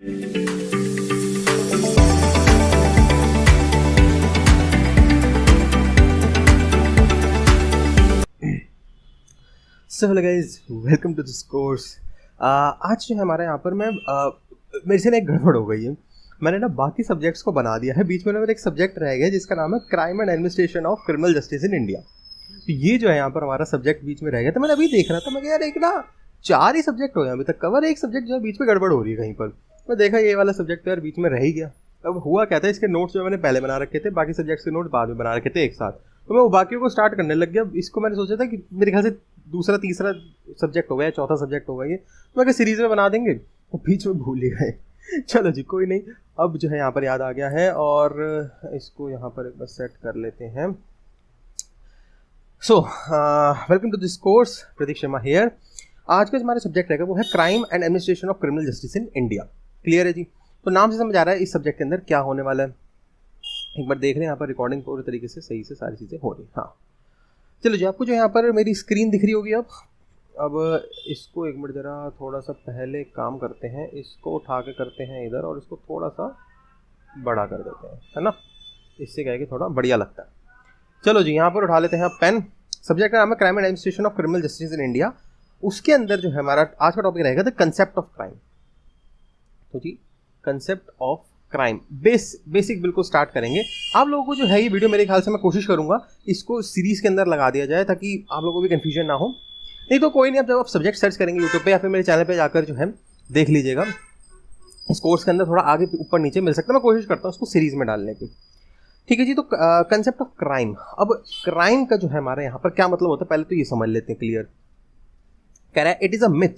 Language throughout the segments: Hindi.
So hello guys, welcome to this course. आज जो है हमारे यहाँ पर मेरे से ना एक गड़बड़ हो गई है। मैंने ना बाकी सब्जेक्ट्स को बना दिया है, बीच में ना मेरा एक सब्जेक्ट रह गया जिसका नाम है crime and administration of criminal justice in India. तो ये जो है यहाँ पर हमारा सब्जेक्ट बीच में रह गया। तो मैंने अभी देख रहा था, मैं यार एक ना 4 ही सब्जेक्ट हो गए अभी तक कवर, एक सब्जेक्ट जो है बीच में गड़बड़ हो रही है कहीं पर। मैं देखा ये वाला सब्जेक्ट तो यार बीच में रह ही गया। अब हुआ क्या था, इसके नोट्स जो मैंने पहले बना रखे थे, बाकी सब्जेक्ट्स के नोट्स बाद में बना रखे थे एक साथ, तो मैं वो बाकियों को स्टार्ट करने लग गया। इसको मैंने सोचा था कि मेरे ख्याल से दूसरा तीसरा सब्जेक्ट हो गया, चौथा सब्जेक्ट हो गया ये, मैं क्या सीरीज में बना देंगे, तो बीच में भूल ही गए। चलो जी, कोई नहीं, अब जो है यहाँ पर याद आ गया है और इसको यहाँ पर एक बार सेट कर लेते हैं। So welcome to this course, Prateek Sharma here. आज का जो हमारा सब्जेक्ट रहेगा वो है crime and administration of criminal justice in India. Clear है जी? तो नाम से समझ आ रहा है इस सब्जेक्ट के अंदर क्या होने वाला है। एक बार देख रहे हैं यहाँ पर रिकॉर्डिंग पूरी तरीके से सही से सारी चीज़ें हो रही। हाँ चलो जी, आपको जो यहाँ पर मेरी स्क्रीन दिख रही होगी। अब इसको एक मिनट ज़रा थोड़ा सा पहले काम करते हैं, इसको उठा के करते हैं इधर और इसको थोड़ा सा बड़ा कर देते हैं, है ना। इससे क्या है कि थोड़ा बढ़िया लगता है। चलो जी, यहाँ पर उठा लेते हैं आप पेन। सब्जेक्ट का नाम है crime and administration of criminal justice in India. उसके अंदर जो है हमारा आज का टॉपिक रहेगा द कंसेप्ट ऑफ क्राइम। तो जी, कंसेप्ट ऑफ क्राइम बेसिक बिल्कुल स्टार्ट करेंगे। आप लोगों को जो है ये वीडियो, मेरे ख्याल से मैं कोशिश करूंगा इसको सीरीज के अंदर लगा दिया जाए ताकि आप लोगों को भी कंफ्यूजन ना हो। नहीं तो कोई नहीं, अब जब आप सब्जेक्ट सर्च करेंगे यूट्यूब पे या फिर मेरे चैनल पे जाकर जो है देख लीजिएगा। इस कोर्स के अंदर थोड़ा आगे ऊपर नीचे मिल सकता है, मैं कोशिश करता हूँ उसको सीरीज में डालने की। ठीक है जी। तो कंसेप्ट ऑफ क्राइम, अब क्राइम का जो है हमारे यहाँ पर क्या मतलब होता है पहले तो ये समझ लेते हैं। क्लियर कह रहा है, it is a myth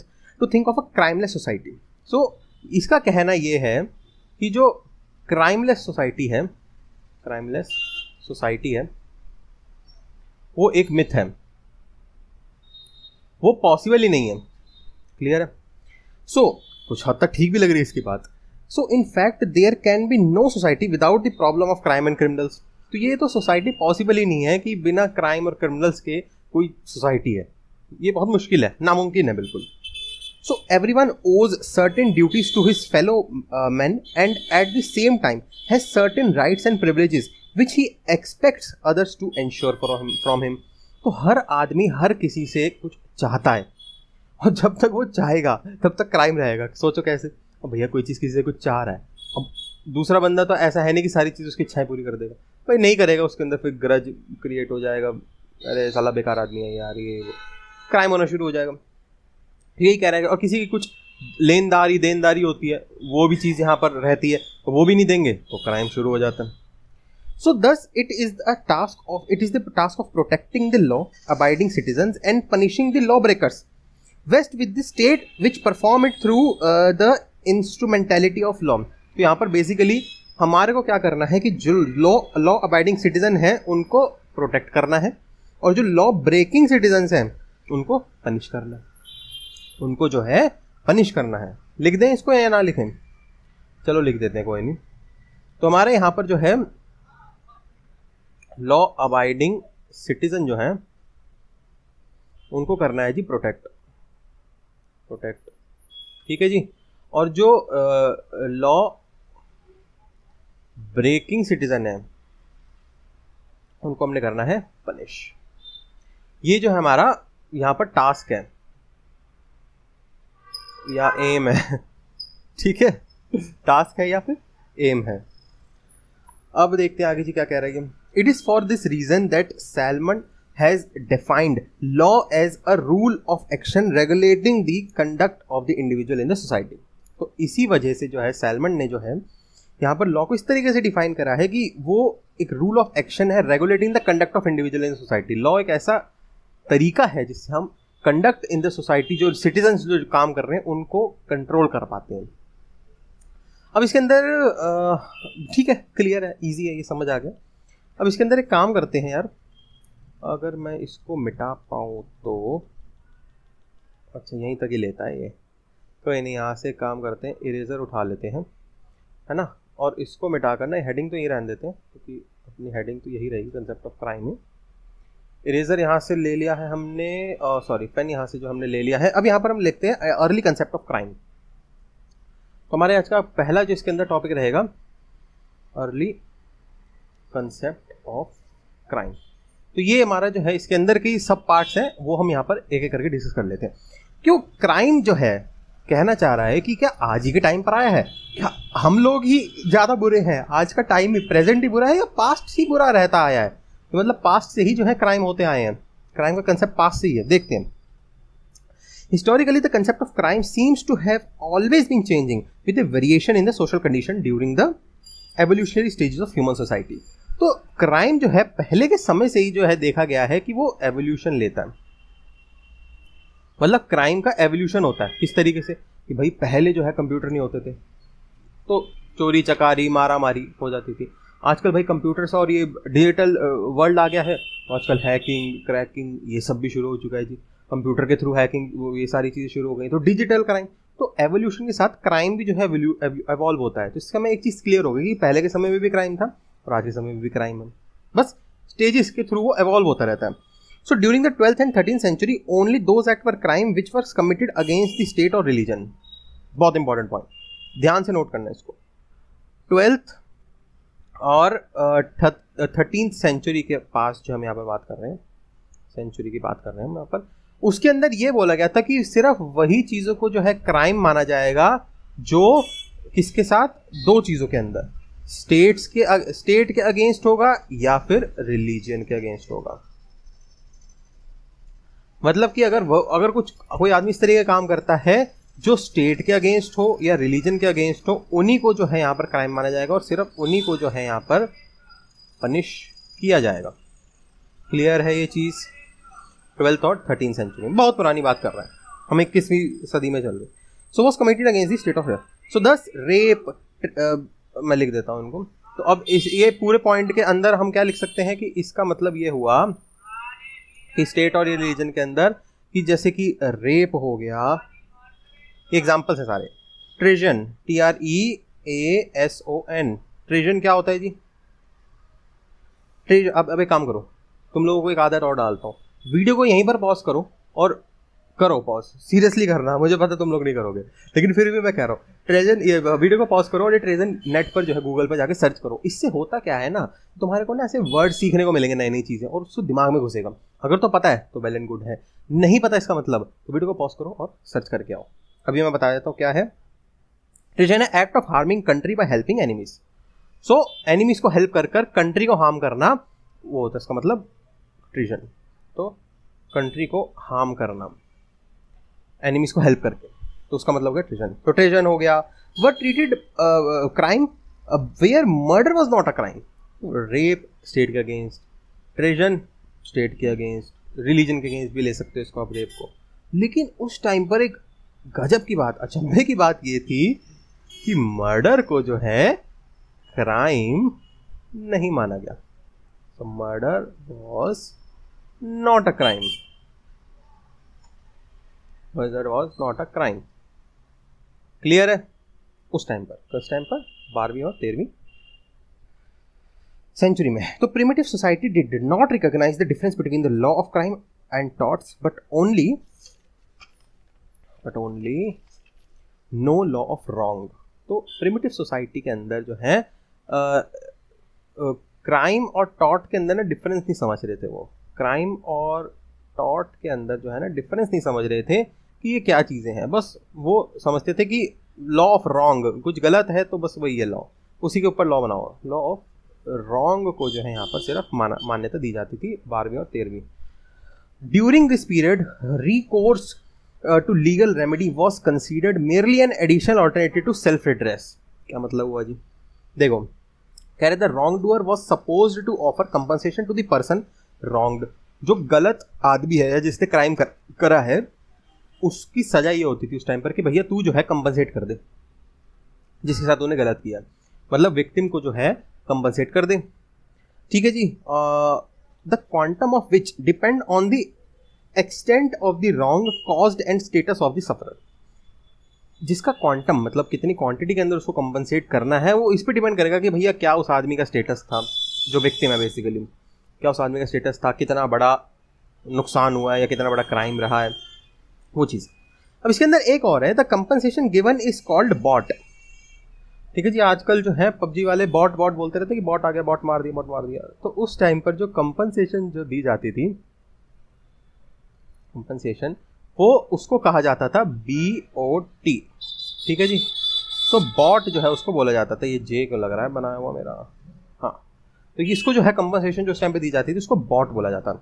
to think of a crimeless society. So इसका कहना ये है कि जो क्राइमलेस सोसाइटी है वो एक मिथ है, वो पॉसिबल ही नहीं है। क्लियर है? सो कुछ हद तक ठीक भी लग रही है इसकी बात। So in fact there can be no society without the problem of crime and criminals. तो ये तो सोसाइटी पॉसिबल ही नहीं है कि बिना क्राइम और क्रिमिनल्स के कोई सोसाइटी है। ये बहुत मुश्किल है, नामुमकिन है बिल्कुल। So everyone owes certain duties to his fellow men and at the same time has certain rights and privileges which he expects others to ensure from him. तो हर आदमी हर किसी से कुछ चाहता है और जब तक वो चाहेगा तब तक क्राइम रहेगा। सोचो कैसे, अब भैया कोई चीज़ किसी से कुछ चाह रहा है, अब दूसरा बंदा तो ऐसा है नहीं कि सारी चीज़ उसकी इच्छाएं पूरी कर देगा। भाई नहीं करेगा, उसके अंदर फिर ग्रज क्रिएट हो जाएगा, अरे साला बेकार आदमी है यार, ये क्राइम होना शुरू हो जाएगा। यही कह रहा है। और किसी की कुछ लेनदारी देनदारी होती है, वो भी चीज़ यहाँ पर रहती है, तो वो भी नहीं देंगे तो क्राइम शुरू हो जाता है। So thus it is the task of protecting the law abiding citizens and punishing the law breakers vest with the state which perform it through the instrumentality of law. तो यहाँ पर बेसिकली हमारे को क्या करना है कि जो लॉ अबाइडिंग सिटीजन है उनको प्रोटेक्ट करना है और जो लॉ ब्रेकिंग सिटीजन्स हैं उनको पनिश करना है, उनको जो है पनिश करना है। लिख दें इसको या ना लिखें? चलो लिख देते हैं, कोई नहीं। तो हमारे यहाँ पर जो है लॉ अबाइडिंग सिटीजन जो है उनको करना है जी प्रोटेक्ट। ठीक है जी। और जो लॉ ब्रेकिंग सिटीजन है उनको हमने करना है पनिश। ये जो है हमारा यहाँ पर टास्क है या एम है। ठीक है, टास्क है या फिर एम है। अब देखते हैं आगे जी क्या कह रहा है। It is for this reason that Salmond has defined law as a rule of action regulating the conduct of the individual in the society. तो इसी वजह से जो है सैलमन ने जो है यहाँ पर लॉ को इस तरीके से डिफाइन करा है कि वो एक रूल ऑफ एक्शन है regulating the conduct of individual in society. Law एक ऐसा तरीका है जिससे हम कंडक्ट इन द सोसाइटी, जो सिटीजन्स जो काम कर रहे हैं उनको कंट्रोल कर पाते हैं। अब इसके अंदर ठीक है, क्लियर है, इजी है, ये समझ आ गया। अब इसके अंदर एक काम करते हैं यार, अगर मैं इसको मिटा पाऊँ तो, अच्छा यहीं तक ही लेता है ये, कोई नहीं, यहाँ से काम करते हैं, इरेजर उठा लेते हैं, है ना, और इसको मिटा कर ना हेडिंग तो यही रहने देते हैं क्योंकि अपनी हेडिंग तो यही रहेगी, कंसेप्ट ऑफ क्राइम है। इरेजर यहाँ से ले लिया है हमने, सॉरी पेन यहाँ से जो हमने ले लिया है। अब यहाँ पर हम लिखते हैं अर्ली कंसेप्ट ऑफ क्राइम। तो हमारे आज का पहला जो इसके अंदर टॉपिक रहेगा अर्ली कंसेप्ट ऑफ क्राइम। तो ये हमारा जो है इसके अंदर की सब पार्ट्स हैं वो हम यहाँ पर एक एक करके डिस्कस कर लेते हैं। क्यों क्राइम जो है कहना चाह रहा है कि क्या आज ही के टाइम पर आया है, क्या हम लोग ही ज़्यादा बुरे हैं, आज का टाइम ही प्रेजेंट ही बुरा है या पास्ट ही बुरा रहता आया है। तो मतलब पास्ट से ही जो है क्राइम होते आए हैं, क्राइम का कंसेप्ट पास्ट से ही है। देखते हैं historically the concept of crime seems to have always been changing with a variation in the social condition during the evolutionary stages of human society। तो क्राइम जो है पहले के समय से ही जो है देखा गया है कि वो एवोल्यूशन लेता है। मतलब क्राइम का एवोल्यूशन होता है किस तरीके से कि भाई पहले जो है कंप्यूटर नहीं होते थे तो चोरी चकारी मारा मारी हो जाती थी। आजकल भाई कंप्यूटर्स और ये डिजिटल वर्ल्ड आ गया है, आजकल हैकिंग क्रैकिंग ये सब भी शुरू हो चुका है जी। कंप्यूटर के थ्रू हैकिंग ये सारी चीज़ें शुरू हो गई, तो डिजिटल क्राइम। तो एवोल्यूशन के साथ क्राइम भी जो है एवॉल्व होता है। तो इसका में एक चीज़ क्लियर हो गई कि पहले के समय में भी क्राइम था और आज के समय में भी क्राइम है, बस स्टेजेस के थ्रू वो एवॉल्व होता रहता है। So during the 12th and 13th century only those act were crime which were committed against the state और रिलीजन। बहुत इंपॉर्टेंट पॉइंट, ध्यान से नोट करना है इसको। 12th और 13th सेंचुरी के पास जो हम यहाँ पर बात कर रहे हैं, सेंचुरी की बात कर रहे हैं हम यहाँ पर, उसके अंदर ये बोला गया था कि सिर्फ वही चीज़ों को जो है क्राइम माना जाएगा जो किसके साथ, दो चीज़ों के अंदर, स्टेट के अगेंस्ट होगा या फिर रिलीजन के अगेंस्ट होगा। मतलब कि अगर कोई आदमी इस तरीके का काम करता है जो स्टेट के अगेंस्ट हो या रिलीजन के अगेंस्ट हो, उन्हीं को जो है यहाँ पर क्राइम माना जाएगा और सिर्फ उन्हीं को जो है यहाँ पर पनिश किया जाएगा। क्लियर है ये चीज़? 12th और 13th सेंचुरी में, बहुत पुरानी बात कर रहा है, हम 21वीं सदी में चल रहे। So was committed against the state of so thus rape, मैं लिख देता हूँ इनको। तो अब ये पूरे पॉइंट के अंदर हम क्या लिख सकते हैं कि इसका मतलब ये हुआ कि स्टेट और रिलीजन के अंदर कि जैसे कि रेप हो गया, एग्जाम्पल्स है सारे। ट्रेजन, TREASON, ट्रेजन क्या होता है जी? अब एक काम करो, तुम लोगों को एक आदत और डालता हूँ, वीडियो को यहीं पर पॉज करो और करो पॉज, सीरियसली करना, मुझे पता तुम लोग नहीं करोगे लेकिन फिर भी मैं कह रहा हूँ ट्रेजन, ये वीडियो को पॉज करो और ये ट्रेजन नेट पर जो है गूगल पर जाके सर्च करो। इससे होता क्या है ना, तुम्हारे को ना ऐसे वर्ड सीखने को मिलेंगे, नई नई चीज़ें, और उसको दिमाग में घुसेगा। अगर तो पता है तो वेल एंड गुड है, नहीं पता इसका मतलब तो वीडियो को पॉज करो और सर्च करके आओ। अभी मैं बता देता हूँ क्या है। ट्रेजन है act of harming country by helping enemies. So enemies को हेल्प कर कर कंट्री को हार्म करना, वो होता है इसका मतलब ट्रेजन। तो कंट्री को हार्म करना एनिमीज को हेल्प करके, तो उसका मतलब हो गया ट्रेजन। तो ट्रेजन हो गया। Were treated crime where murder was not a crime. Rape state के अगेंस्ट, ट्रेजन स्टेट के अगेंस्ट, रिलीजन के अगेंस्ट भी ले सकते हो इसको आप रेप को। लेकिन उस टाइम पर एक गजब की बात, अचंभे की बात ये थी कि मर्डर को जो है क्राइम नहीं माना गया। तो murder was not a crime, murder was not a crime। Clear है? उस टाइम पर, किस टाइम पर? 12वीं और 13वीं सेंचुरी में। तो primitive society did not recognise the difference between the law of crime and torts but only no law of wrong. तो प्रिमिटिव सोसाइटी के अंदर जो है क्राइम और टॉर्ट के अंदर ना डिफरेंस नहीं समझ रहे थे। वो क्राइम और टॉर्ट के अंदर जो है ना डिफरेंस नहीं समझ रहे थे कि ये क्या चीज़ें हैं। बस वो समझते थे कि लॉ ऑफ रॉन्ग, कुछ गलत है तो बस वही है लॉ, उसी के ऊपर लॉ बनाओ। लॉ ऑफ रॉन्ग को जो है यहाँ पर सिर्फ मान्यता दी जाती थी 12वीं और 13वीं। During this period recourse to legal remedy was considered merely an additional alternative to self redress. क्या मतलब हुआ जी? देखो, कह रहे थे wrongdoer was supposed to offer compensation to the person wronged. जो गलत आदमी है या जिसने क्राइम करा है उसकी सजा ये होती थी उस टाइम पर कि भैया तू जो है कंपनसेट कर दे जिसके साथ तूने गलत किया, मतलब विक्टिम को जो है कंपनसेट कर दे। ठीक है जी। The quantum of which depend on the extent of the wrong caused and status of the sufferer. जिसका क्वांटम मतलब कितनी क्वांटिटी के अंदर उसको कंपनसेट करना है वो इस पर डिपेंड करेगा कि भैया क्या उस आदमी का स्टेटस था, जो विक्टिम है बेसिकली क्या उस आदमी का स्टेटस था, कितना बड़ा नुकसान हुआ है या कितना बड़ा क्राइम रहा है, वो चीज़। अब इसके अंदर एक और है, the compensation given is called bot. ठीक है जी। आजकल जो है पबजी वाले बॉट बॉट बोलते रहते कि बॉट आ गया, बॉट मार दिया, बॉट मार दिया। तो उस टाइम पर जो कंपनसेशन जो दी जाती थी, कंपनसेशन, वो उसको कहा जाता था BOT। ठीक है जी। तो बॉट जो है उसको बोला जाता था, ये जे को लग रहा है बनाया हुआ मेरा, हाँ। तो इसको जो है कंपनसेशन जो उस टाइम पे दी जाती थी उसको बॉट बोला जाता।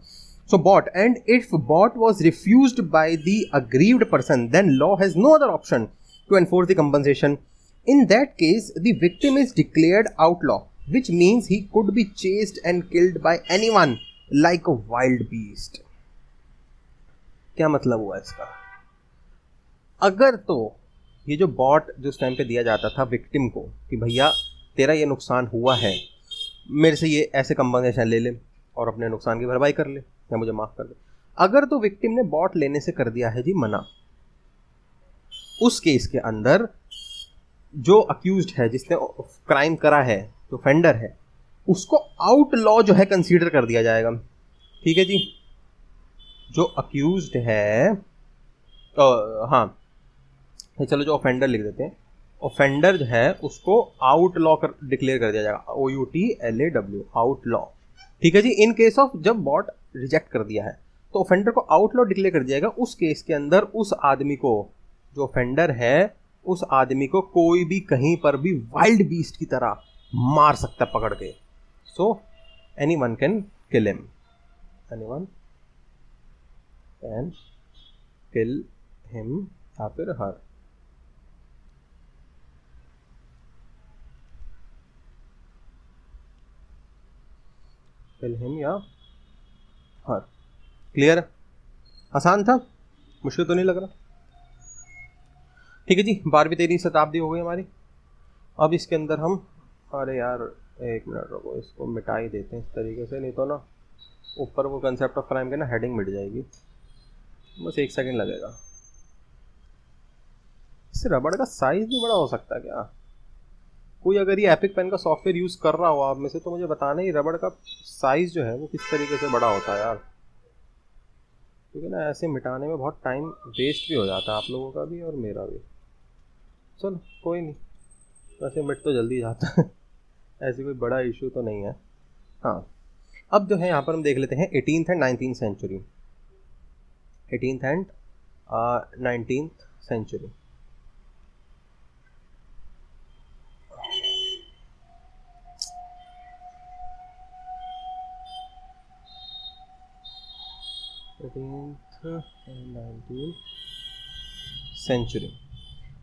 So bot, and if bot was refused by the aggrieved person, then law has no other option to enforce the compensation. In that case, the victim is declared outlaw, which means he could be chased and killed by anyone like a wild beast. क्या मतलब हुआ इसका? अगर तो ये जो बॉट जो उस टाइम पे दिया जाता था विक्टिम को कि भैया तेरा ये नुकसान हुआ है, मेरे से ये ऐसे कंपनसेशन ले ले और अपने नुकसान की भरपाई कर ले या मुझे माफ कर दे। अगर तो विक्टिम ने बॉट लेने से कर दिया है जी मना, उस केस के अंदर जो अक्यूज्ड है, जिसने क्राइम करा है, जो फेंडर है, उसको आउट लॉ जो है कंसीडर कर दिया जाएगा। ठीक है जी। जो अक्यूज्ड है, हाँ चलो जो ऑफेंडर लिख देते हैं, ऑफेंडर जो है उसको आउट लॉ डिक्लेयर कर दिया जाएगा, OUTLAW, आउट लॉ। ठीक है जी। इन केस ऑफ जब बॉट रिजेक्ट कर दिया है तो ऑफेंडर को आउट लॉ डिक्लेयर कर दिया जाएगा। उस केस के अंदर उस आदमी को, जो ऑफेंडर है, उस आदमी को कोई भी कहीं पर भी वाइल्ड बीस्ट की तरह मार सकता है पकड़ के। So anyone can kill him, anyone can kill him या फिर हर। किल हिम या हर। क्लियर? आसान था, मुश्किल तो नहीं लग रहा। ठीक है जी। 12वीं 13वीं शताब्दी हो गई हमारी। अब इसके अंदर हम, अरे यार एक मिनट रुको, इसको मिटा ही देते हैं इस तरीके से, नहीं तो ना ऊपर वो कंसेप्ट ऑफ क्राइम के ना हेडिंग मिट जाएगी। बस 1 सेकंड लगेगा। इससे रबड़ का साइज भी बड़ा हो सकता है क्या? कोई अगर ये एपिक पेन का सॉफ्टवेयर यूज़ कर रहा हो आप में से तो मुझे बताना ही रबड़ का साइज जो है वो किस तरीके से बड़ा होता है यार, क्योंकि ना ऐसे मिटाने में बहुत टाइम वेस्ट भी हो जाता है, आप लोगों का भी और मेरा भी। चलो कोई नहीं, वैसे मिट तो जल्दी जाता है ऐसी कोई बड़ा इशू तो नहीं है। हाँ, अब जो है यहाँ पर हम देख लेते हैं 18th and 19th century. 18th and 19th century. Century.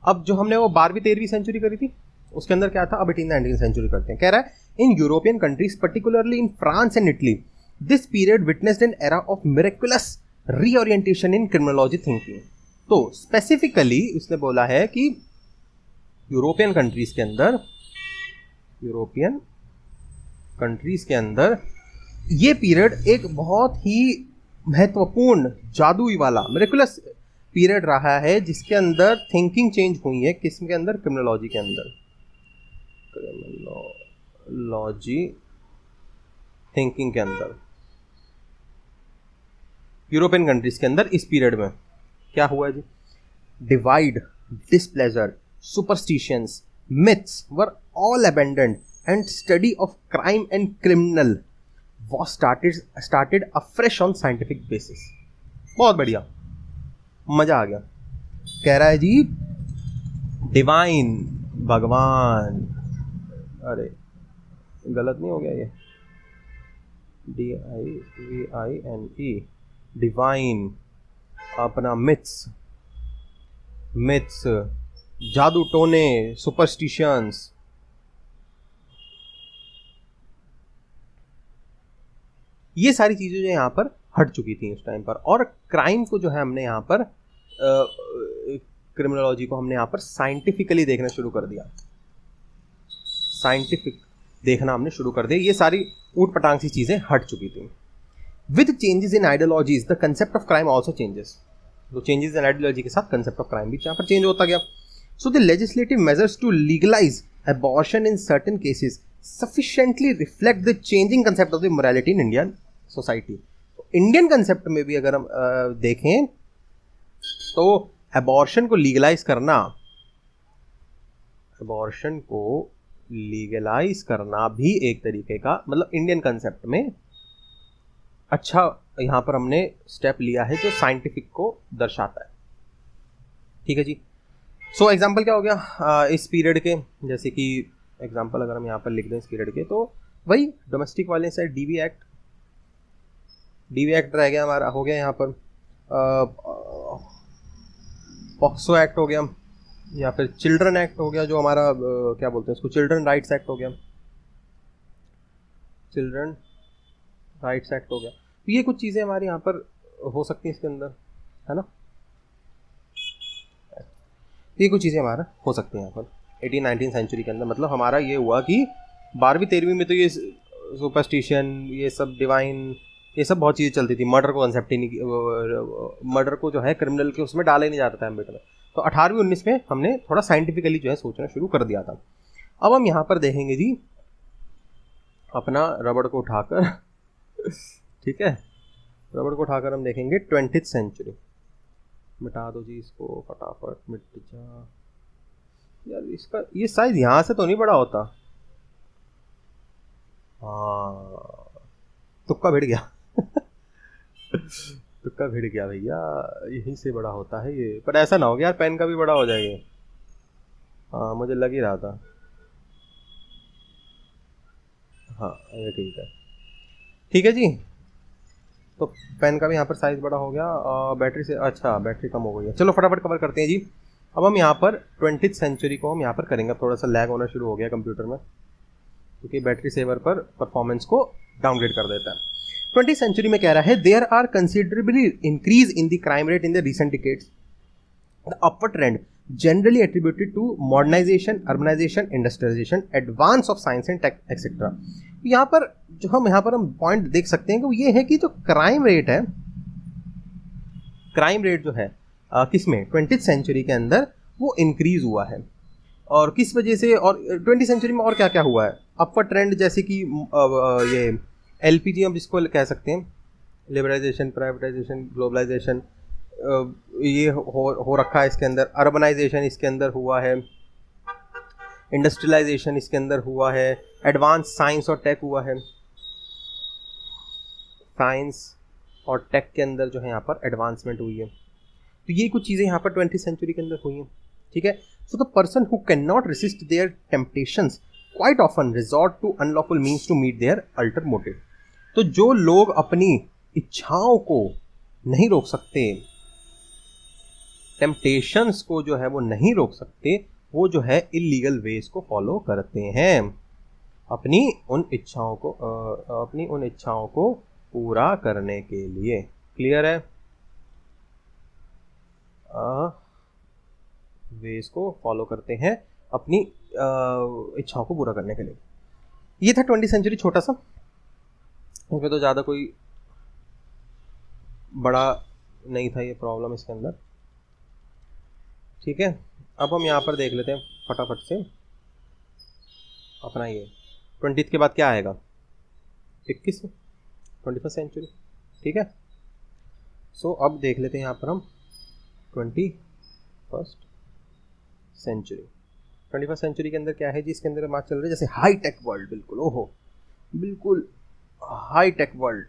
अब जो हमने वो 12वीं 13वीं सेंचुरी करी थी उसके अंदर क्या था, अब 18th सेंचुरी करते हैं। कह रहा है in European countries particularly in France and Italy this period witnessed an era of miraculous reorientation in criminology thinking. तो स्पेसिफिकली उसने बोला है कि यूरोपियन कंट्रीज के अंदर ये पीरियड एक बहुत ही महत्वपूर्ण जादुई वाला मिरेकुलस पीरियड रहा है, जिसके अंदर थिंकिंग चेंज हुई है। किसके अंदर? क्रिमिनोलॉजी के अंदर। क्रिमिनोलॉजी थिंकिंग के अंदर यूरोपियन कंट्रीज के अंदर इस पीरियड में क्या हुआ जी? Divide, displeasure, superstitions, myths were all abandoned and study of crime and criminal was started afresh on scientific basis। बहुत बढ़िया, मजा आ गया। कह रहा है जी डिवाइन, भगवान, अरे गलत नहीं हो गया ये, DIVINE, डिवाइन, अपना मिथ्स, जादू टोने, सुपरस्टिशंस, ये सारी चीज़ें जो यहाँ पर हट चुकी थी उस टाइम पर। और क्राइम को जो है हमने यहाँ पर क्रिमिनोलॉजी को हमने यहाँ पर साइंटिफिकली देखना शुरू कर दिया। साइंटिफिक देखना हमने शुरू कर दिया। ये सारी ऊट पटांग सी चीज़ें हट चुकी थी। With changes in ideologies the concept of crime also changes. तो चेंजेस इन आइडियोलॉजी के साथ कंसेप्ट ऑफ क्राइम भी यहाँ पर चेंज होता गया। So the legislative measures to legalise abortion in certain cases sufficiently reflect the changing concept of the morality in Indian society. तो इंडियन कंसेप्ट में भी अगर हम देखें तो अबॉर्शन को लीगलाइज करना अबॉर्शन को लीगलाइज करना भी एक तरीके का, मतलब इंडियन कंसेप्ट में अच्छा यहाँ पर हमने स्टेप लिया है जो साइंटिफिक को दर्शाता है। ठीक है जी। सो एग्जांपल क्या हो गया इस पीरियड के, जैसे कि एग्जांपल अगर हम यहाँ पर लिख दें इस पीरियड के, तो वही डोमेस्टिक वायलेंस है, डीवी एक्ट रह गया हमारा, हो गया यहाँ पर पॉक्सो एक्ट हो गया, या फिर चिल्ड्रन एक्ट हो गया जो हमारा क्या बोलते हैं उसको, चिल्ड्रन राइट्स एक्ट हो गया, चिल्ड्रन राइट्स एक्ट हो गया। तो ये कुछ चीज़ें हमारी यहाँ पर हो सकती हैं इसके अंदर, है ना। ये कुछ चीज़ें हमारा हो सकती हैं यहाँ पर 18-19 सेंचुरी के अंदर। मतलब हमारा ये हुआ कि 12वीं-13वीं में तो ये सुपरस्टिशन, ये सब डिवाइन, ये सब बहुत चीज़ें चलती थी। मर्डर को कंसेप्ट ही नहीं, मर्डर को जो है क्रिमिनल के उसमें डाला ही नहीं जाता था एम्बिट में। तो 18वीं-19 में हमने थोड़ा साइंटिफिकली जो है सोचना शुरू कर दिया था। अब हम यहाँ पर देखेंगे जी अपना रबड़ को उठाकर ठीक है, रबड़ को उठाकर हम देखेंगे 20th सेंचुरी। मिटा दो जी इसको फटाफट, मिट जा यार। इसका ये साइज यहाँ से तो नहीं बड़ा होता, हाँ तुक्का भिड़ गया तुक्का भिड़ गया भैया, यहीं से बड़ा होता है ये। पर ऐसा ना हो गया यार पेन का भी बड़ा हो जाएगा। हाँ मुझे लग ही रहा था, हाँ ये ठीक है जी। तो पेन का भी यहाँ पर साइज़ बड़ा हो गया, बैटरी से, अच्छा बैटरी कम हो गई है। चलो फटाफट कवर करते हैं जी। अब हम यहाँ पर 20th सेंचुरी को हम यहाँ पर करेंगे। थोड़ा सा लैग होना शुरू हो गया कंप्यूटर में, क्योंकि बैटरी सेवर पर परफॉर्मेंस को डाउनग्रेड कर देता है। 20th सेंचुरी में कह रहा है there are considerably increase in the crime rate in the recent decades, the upward trend generally attributed to modernization, urbanization, industrialization, advance of science and tech etc. यहाँ पर हम पॉइंट देख सकते हैं कि वो ये है कि जो क्राइम रेट है, क्राइम रेट जो है किसमें 20th सेंचुरी के अंदर वो इंक्रीज हुआ है। और किस वजह से, और 20th सेंचुरी में और क्या क्या हुआ है, अपवर्ड ट्रेंड, जैसे कि ये एलपीजी हम जिसको कह सकते हैं, लिबरलाइजेशन, प्राइवेटाइजेशन, ग्लोबलाइजेशन, ये हो रखा है इसके अंदर। अर्बनाइजेशन इसके अंदर हुआ है, इंडस्ट्रियलाइजेशन इसके अंदर हुआ है, एडवांस साइंस और टेक हुआ है। साइंस और टेक के अंदर जो है यहाँ पर एडवांसमेंट हुई है। तो ये कुछ चीज़ें यहाँ पर 20th सेंचुरी के अंदर हुई हैं। ठीक है। So the person who can not resist their temptations quite often resort to unlawful means to meet their ulterior motive. तो जो लोग अपनी इच्छाओं को नहीं रोक सकते, टेम्पटेशंस को जो है वो नहीं रोक सकते, वो जो है इलीगल वेज को फॉलो करते हैं अपनी उन इच्छाओं को पूरा करने के लिए। क्लियर है? वेज को फॉलो करते हैं अपनी इच्छाओं को पूरा करने के लिए। ये था 20th सेंचुरी, छोटा सा, इसमें तो ज़्यादा कोई बड़ा नहीं था ये प्रॉब्लम इसके अंदर। ठीक है। अब हम यहाँ पर देख लेते हैं फटाफट से अपना ये 20th के बाद क्या आएगा, 21st सेंचुरी। ठीक है। सो अब देख लेते हैं यहाँ पर हम 21st सेंचुरी। 21st सेंचुरी के अंदर क्या है जी, इसके अंदर बात चल रही है जैसे हाई टेक वर्ल्ड। बिल्कुल, ओहो बिल्कुल हाई टेक वर्ल्ड।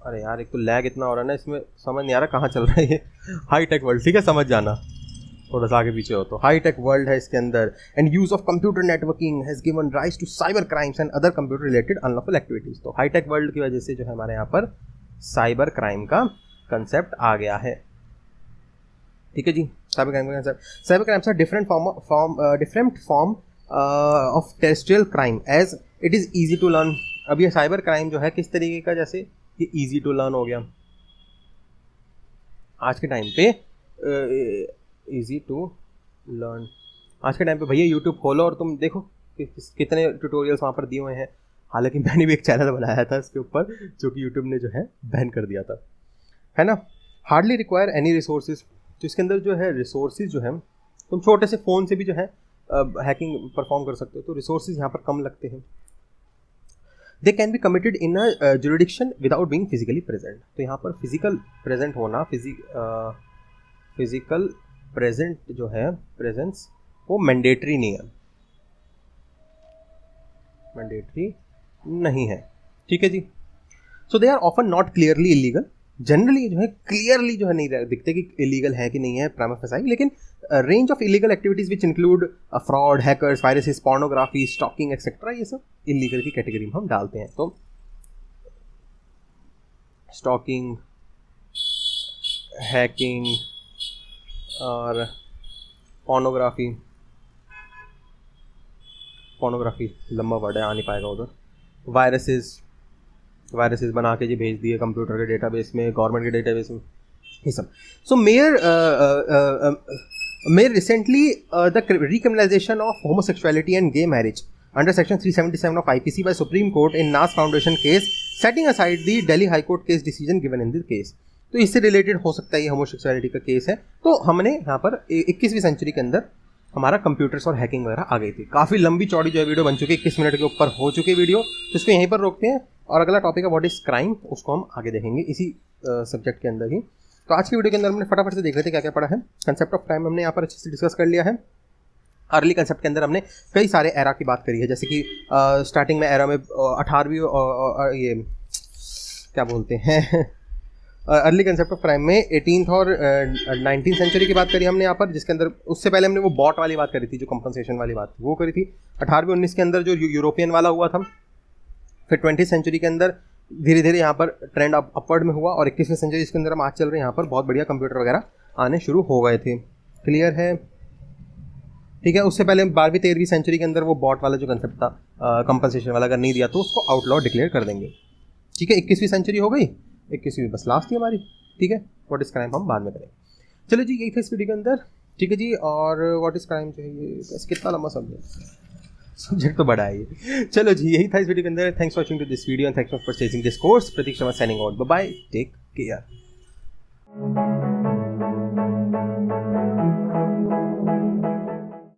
अरे यार एक तो लैग इतना हो रहा है ना, इसमें समझ नहीं आ रहा कहाँ चल रहा है ये हाई टेक वर्ल्ड। ठीक है, समझ जाना, थोड़ा सा आगे पीछे हो तो। हाई टेक वर्ल्ड है इसके अंदर। And use of computer networking has given rise to cyber crimes and other computer related unlawful activities. तो हाई टेक वर्ल्ड की वजह से जो है हमारे यहाँ पर साइबर क्राइम का कंसेप्ट आ गया है। ठीक है जी, साइबर क्राइम का concept. Cyber crimes are different form of terrestrial crime as it is easy to learn. अब ये साइबर क्राइम जो है किस तरीके का, जैसे ये ईजी टू लर्न हो गया आज के टाइम पे। ईजी टू लर्न आज के टाइम पे भैया यूट्यूब खोलो और तुम देखो कितने ट्यूटोरियल्स वहाँ पर दिए हुए हैं। हालांकि मैंने भी एक चैनल बनाया था इसके ऊपर, जो कि यूट्यूब ने जो है बैन कर दिया था, है ना। Hardly require any resources. तो इसके अंदर जो है रिसोर्सेज जो है, तुम छोटे से फ़ोन से भी जो है हैकिंग परफॉर्म कर सकते हो, तो रिसोर्सेज यहाँ पर कम लगते हैं। They can be committed in a jurisdiction without being physically present. तो यहाँ पर फिजिकल प्रेजेंट होना, फिजिकल प्रेजेंट जो है, प्रेजेंस वो मैंडेटरी नहीं है, मैंडेटरी नहीं है, ठीक है जी। So they are often not clearly illegal, generally जो है क्लियरली जो है नहीं दिखते कि इलीगल है कि नहीं है प्राइमा फेसाई, लेकिन range of illegal activities which include fraud, hackers, viruses, pornography, stalking etcetera, ये सब इलीगल की कैटेगरी में हम डालते हैं। तो स्टॉकिंग, हैकिंग और पोर्नोग्राफी, पोर्नोग्राफी लंबा वर्ड है, आ नहीं पाएगा उधर। वायरसेस बना के जी भेज दिए कंप्यूटर के डेटाबेस में, गवर्नमेंट के डेटाबेस में, ये सब। So mayor recently the recriminalisation of homosexuality and gay marriage under section 377 of IPC by supreme court in Naz foundation case, setting aside the Delhi high court case decision given in this case. तो इससे रिलेटेड हो सकता है ये होमोसेक्सुअलिटी का केस है। तो हमने यहाँ पर 21वीं सेंचुरी के अंदर हमारा कंप्यूटर्स और हैकिंग वगैरह आ गई थी। काफ़ी लंबी चौड़ी जो है वीडियो बन चुकी है, 21 मिनट के ऊपर हो चुकी है वीडियो, तो इसको यहीं पर रोकते हैं और अगला टॉपिक है व्हाट इज क्राइम, उसको हम आगे देखेंगे इसी सब्जेक्ट के अंदर ही। तो आज की वीडियो के अंदर हमने फटाफट से देख लेते क्या क्या पढ़ा है। कंसेप्ट ऑफ क्राइम हमने यहाँ पर अच्छे से डिस्कस कर लिया है। अर्ली कंसेप्ट के अंदर हमने कई सारे एरा की बात करी है, जैसे कि स्टार्टिंग में एरा में 18वीं ये क्या बोलते हैं अर्ली कंसेप्ट ऑफ क्राइम में 18th और 19th सेंचुरी की बात करी हमने यहाँ पर, जिसके अंदर उससे पहले हमने वो बॉट वाली बात करी थी, जो कंपनसेशन वाली बात वो करी थी। 18वीं 19 के अंदर जो यूरोपियन वाला हुआ था। फिर 20th सेंचुरी के अंदर धीरे धीरे यहाँ पर ट्रेंड अपवर्ड में हुआ, और 21वीं सेंचुरी जिसके अंदर हम आज चल रहे हैं, यहाँ पर बहुत बढ़िया कंप्यूटर वगैरह आने शुरू हो गए थे। क्लियर है, ठीक है। उससे पहले 12वीं 13वीं सेंचुरी के अंदर वो बॉट वाला जो कंसेप्ट था कंपनसेशन वाला, अगर नहीं दिया तो उसको आउटलॉ डिक्लेयर कर देंगे, ठीक है। 21वीं सेंचुरी हो गई, 21वीं बस लास्ट थी हमारी, ठीक है। व्हाट इज क्राइम हम बाद में करेंगे। चलो जी, यही था इस वीडियो के अंदर, ठीक है जी। और व्हाट इज क्राइम जो है ये बस कितना लंबा सब्जेक्ट तो बड़ा है ये। चलो जी, यही था इस वीडियो के अंदर। Thanks for watching to this video and thanks for purchasing this course. Prateek Sharma signing out, bye bye, take care.